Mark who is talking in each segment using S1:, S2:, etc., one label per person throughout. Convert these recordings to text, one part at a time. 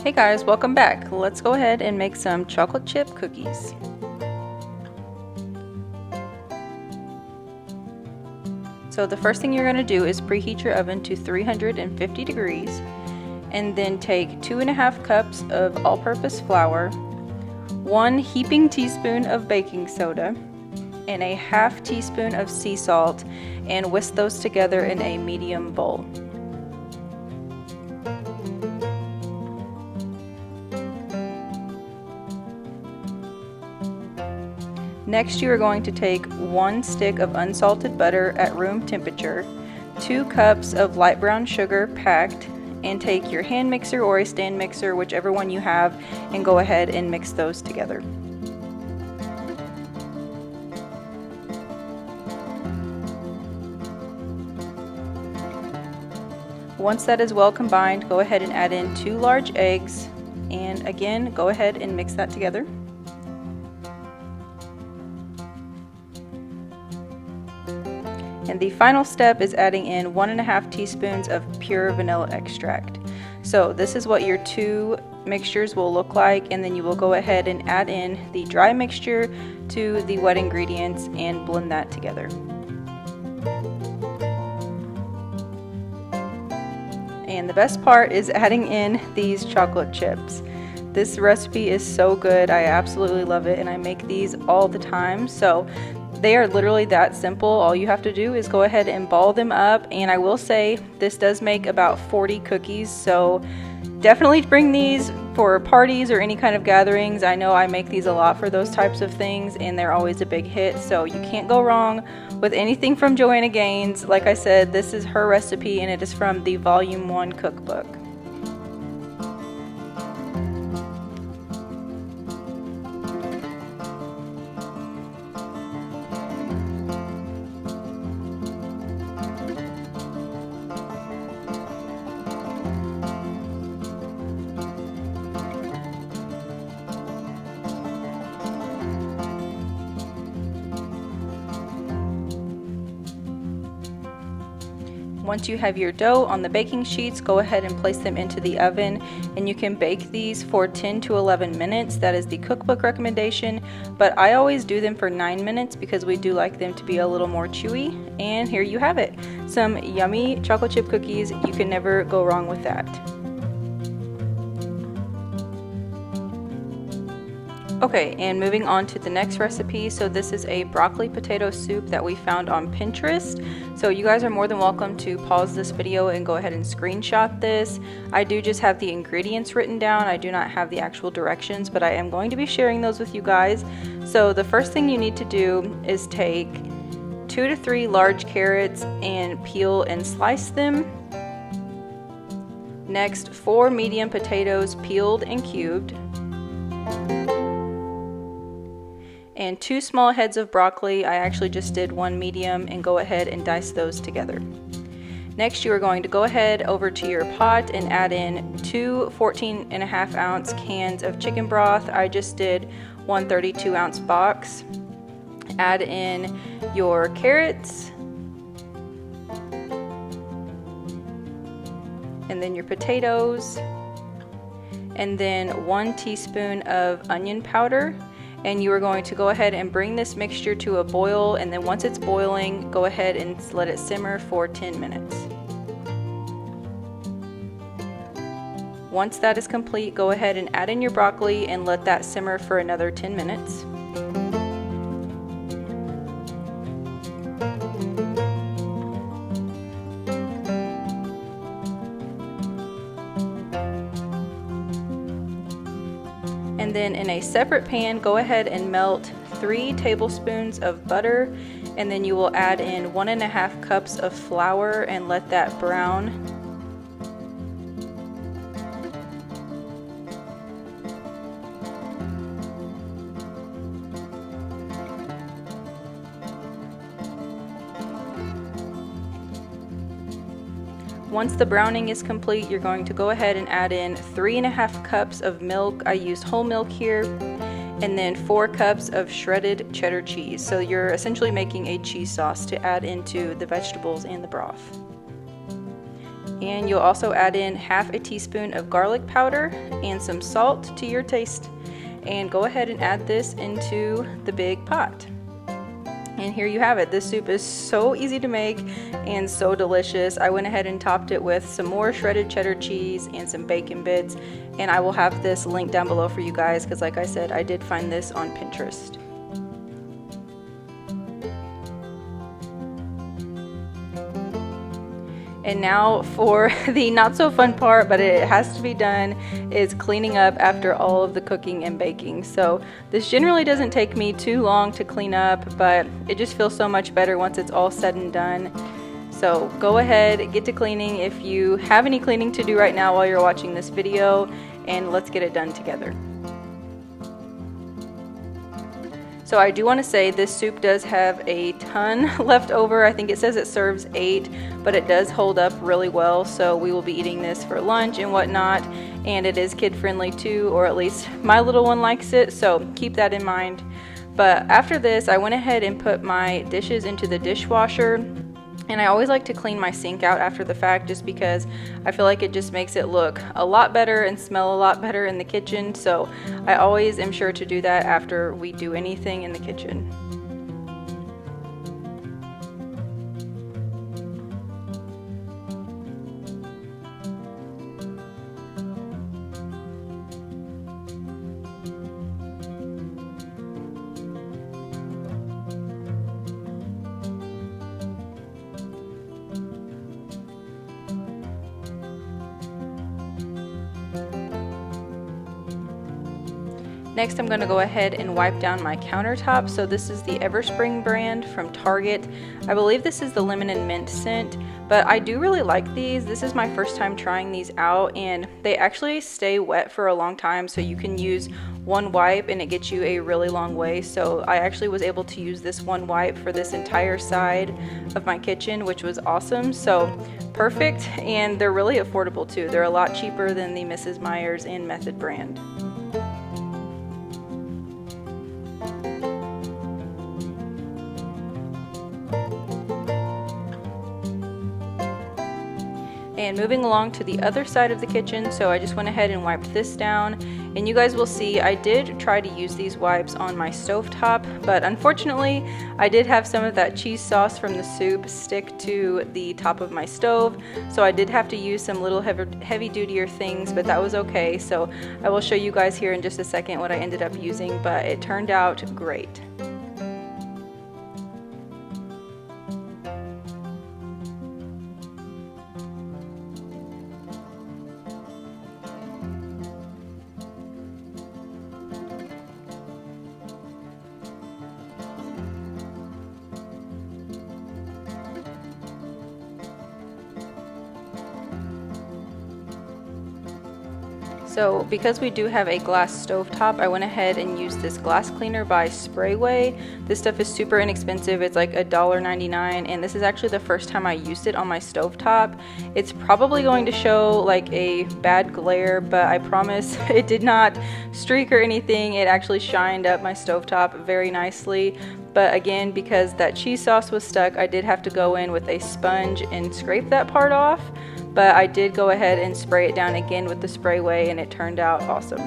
S1: Hey guys, welcome back. Let's go ahead and make some chocolate chip cookies. So the first thing you're going to do is preheat your oven to 350 degrees and then take 2.5 cups of all-purpose flour, 1 heaping teaspoon of baking soda, and a half teaspoon of sea salt, and whisk those together in a medium bowl. Next, you are going to take 1 stick of unsalted butter at room temperature, 2 cups of light brown sugar packed, and take your hand mixer or a stand mixer, whichever one you have, and go ahead and mix those together. Once that is well combined, go ahead and add in 2 large eggs, and again, go ahead and mix that together. And the final step is adding in 1.5 teaspoons of pure vanilla extract. So this is what your 2 mixtures will look like, and then you will go ahead and add in the dry mixture to the wet ingredients and blend that together. And the best part is adding in these chocolate chips. This recipe is so good. I absolutely love it, and I make these all the time. So they are literally that simple. All you have to do is go ahead and ball them up, and I will say this does make about 40 cookies, so definitely bring these for parties or any kind of gatherings. I know I make these a lot for those types of things, and they're always a big hit, so you can't go wrong with anything from Joanna Gaines. Like I said, this is her recipe, and it is from the Volume 1 cookbook. Once you have your dough on the baking sheets, go ahead and place them into the oven, and you can bake these for 10 to 11 minutes. That is the cookbook recommendation, but I always do them for 9 minutes because we do like them to be a little more chewy. And here you have it, some yummy chocolate chip cookies. You can never go wrong with that. Okay, and moving on to the next recipe. So this is a broccoli potato soup that we found on Pinterest. So you guys are more than welcome to pause this video and go ahead and screenshot this. I do just have the ingredients written down. I do not have the actual directions, but I am going to be sharing those with you guys. So the first thing you need to do is take 2 to 3 large carrots and peel and slice them. Next, 4 medium potatoes peeled and cubed. And 2 small heads of broccoli. I actually just did 1 medium, and go ahead and dice those together. Next, you are going to go ahead over to your pot and add in 2 14.5 ounce cans of chicken broth. I just did 1 32 ounce box. Add in your carrots, and then your potatoes, and then 1 teaspoon of onion powder. And you are going to go ahead and bring this mixture to a boil, and then once it's boiling, go ahead and let it simmer for 10 minutes. Once that is complete, go ahead and add in your broccoli and let that simmer for another 10 minutes. And then in a separate pan, go ahead and melt 3 tablespoons of butter, and then you will add in 1.5 cups of flour and let that brown. Once the browning is complete, you're going to go ahead and add in 3.5 cups of milk. I used whole milk here. And then 4 cups of shredded cheddar cheese. So you're essentially making a cheese sauce to add into the vegetables and the broth. And you'll also add in half a teaspoon of garlic powder and some salt to your taste. And go ahead and add this into the big pot. And here you have it. This soup is so easy to make and so delicious. I went ahead and topped it with some more shredded cheddar cheese and some bacon bits. And I will have this linked down below for you guys because, like I said, I did find this on Pinterest. And now for the not so fun part, but it has to be done, is cleaning up after all of the cooking and baking. So this generally doesn't take me too long to clean up, but it just feels so much better once it's all said and done. So go ahead, get to cleaning if you have any cleaning to do right now while you're watching this video, and let's get it done together. So I do want to say this soup does have a ton left over. I think it says it serves 8, but it does hold up really well. So we will be eating this for lunch and whatnot. And it is kid friendly too, or at least my little one likes it. So keep that in mind. But after this, I went ahead and put my dishes into the dishwasher. And I always like to clean my sink out after the fact just because I feel like it just makes it look a lot better and smell a lot better in the kitchen. So I always am sure to do that after we do anything in the kitchen. Next, I'm going to go ahead and wipe down my countertop. So this is the Everspring brand from Target. I believe this is the lemon and mint scent, but I do really like these. This is my first time trying these out, and they actually stay wet for a long time, so you can use one wipe and it gets you a really long way. So I actually was able to use this one wipe for this entire side of my kitchen, which was awesome. So perfect, and they're really affordable too. They're a lot cheaper than the Mrs. Meyer's and Method brand. And moving along to the other side of the kitchen, so I just went ahead and wiped this down. And you guys will see I did try to use these wipes on my stovetop, but unfortunately I did have some of that cheese sauce from the soup stick to the top of my stove. So I did have to use some little heavy dutier things, but that was okay. So I will show you guys here in just a second what I ended up using, but it turned out great. So because we do have a glass stovetop, I went ahead and used this glass cleaner by Sprayway. This stuff is super inexpensive. It's like $1.99, and this is actually the first time I used it on my stovetop. It's probably going to show like a bad glare, but I promise it did not streak or anything. It actually shined up my stovetop very nicely. But again, because that cheese sauce was stuck, I did have to go in with a sponge and scrape that part off. But I did go ahead and spray it down again with the Sprayway, and it turned out awesome.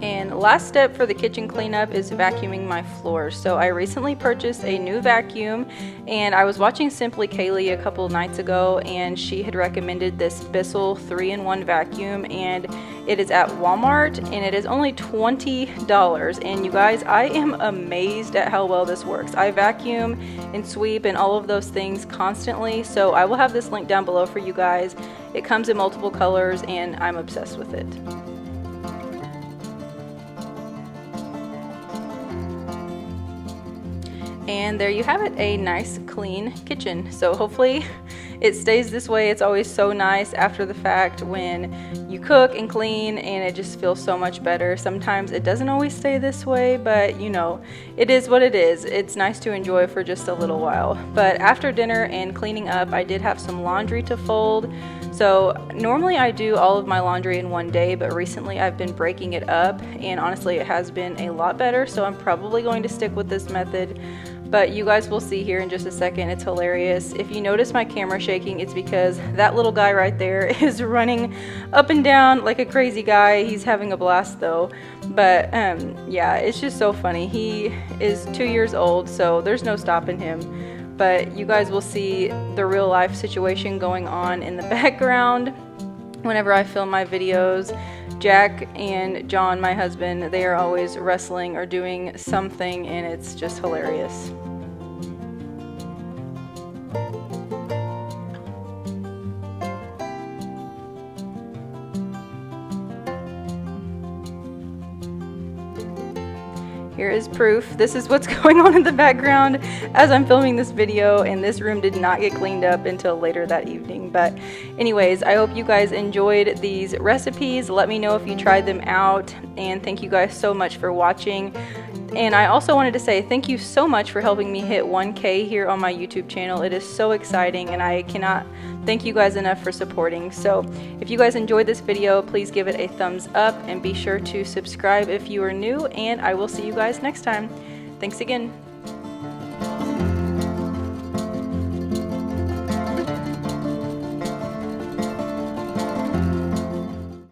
S1: And last step for the kitchen cleanup is vacuuming my floors. So I recently purchased a new vacuum, and I was watching Simply Kaylee a couple nights ago, and she had recommended this Bissell 3-in-1 vacuum, and it is at Walmart, and it is only $20. And you guys, I am amazed at how well this works. I vacuum and sweep and all of those things constantly, so I will have this link down below for you guys. It comes in multiple colors, and I'm obsessed with it. And there you have it, a nice clean kitchen. So hopefully it stays this way. It's always so nice after the fact when you cook and clean, and it just feels so much better. Sometimes it doesn't always stay this way, but you know, it is what it is. It's nice to enjoy for just a little while. But after dinner and cleaning up, I did have some laundry to fold. So normally I do all of my laundry in one day, but recently I've been breaking it up, and honestly it has been a lot better, so I'm probably going to stick with this method. But you guys will see here in just a second. It's hilarious. If you notice my camera shaking, it's because that little guy right there is running up and down like a crazy guy. He's having a blast though. But yeah, it's just so funny. He is 2 years old, so there's no stopping him. But you guys will see the real life situation going on in the background whenever I film my videos. Jack and John, my husband, they are always wrestling or doing something, and it's just hilarious. Here is proof. This is what's going on in the background as I'm filming this video, and this room did not get cleaned up until later that evening. But anyways, I hope you guys enjoyed these recipes. Let me know if you tried them out, and thank you guys so much for watching. And I also wanted to say thank you so much for helping me hit 1K here on my YouTube channel. It is so exciting, and I cannot thank you guys enough for supporting. So if you guys enjoyed this video, please give it a thumbs up and be sure to subscribe if you are new, and I will see you guys next time. Thanks again.